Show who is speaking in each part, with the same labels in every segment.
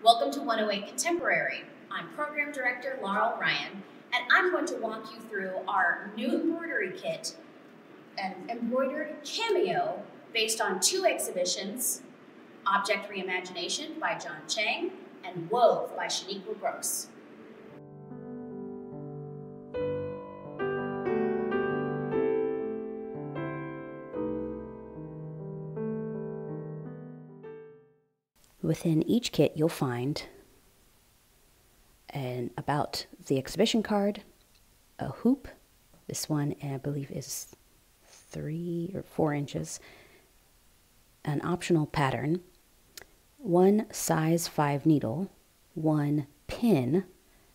Speaker 1: Welcome to 108 Contemporary. I'm Program Director Laurel Ryan, and I'm going to walk you through our new embroidery kit, an embroidered cameo based on two exhibitions, Object Reimagination by John Chang and Wove by Shaniqua Brooks.
Speaker 2: Within each kit, you'll find about the exhibition card, a hoop. This one, I believe, is 3 or 4 inches. An optional pattern, 1 size 5 needle, 1 pin,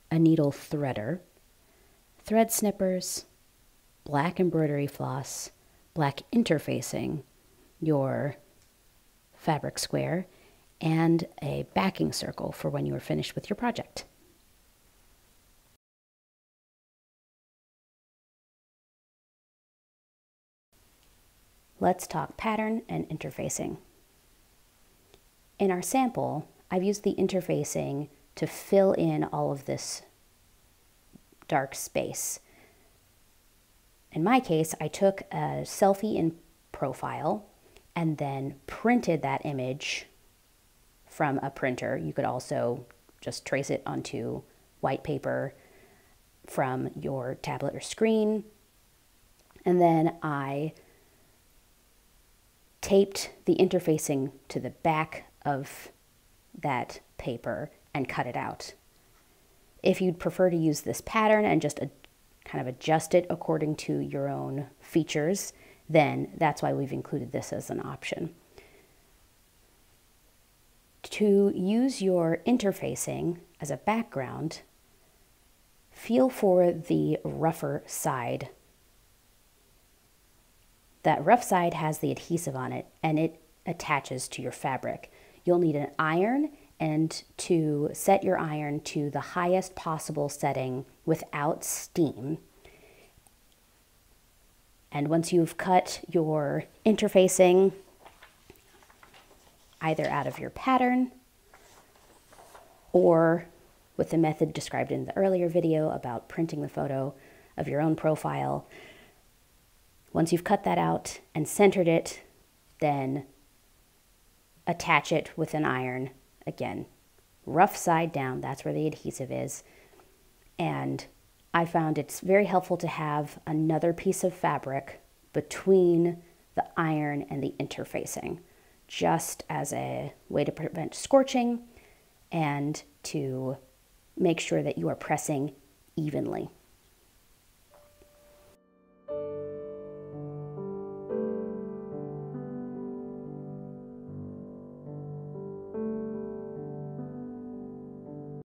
Speaker 2: a needle threader, thread snippers, black embroidery floss, black interfacing, your fabric square, and a backing circle for when you are finished with your project. Let's talk pattern and interfacing. In our sample, I've used the interfacing to fill in all of this dark space. In my case, I took a selfie in profile and then printed that image from a printer. You could also just trace it onto white paper from your tablet or screen. And then I taped the interfacing to the back of that paper and cut it out. If you'd prefer to use this pattern and just kind of adjust it according to your own features, then that's why we've included this as an option. To use your interfacing as a background, feel for the rougher side. That rough side has the adhesive on it and it attaches to your fabric. You'll need an iron and to set your iron to the highest possible setting without steam. And once you've cut your interfacing either out of your pattern or with the method described in the earlier video about printing the photo of your own profile, once you've cut that out and centered it, then attach it with an iron. Again, rough side down, that's where the adhesive is. And I found it's very helpful to have another piece of fabric between the iron and the interfacing, just as a way to prevent scorching and to make sure that you are pressing evenly.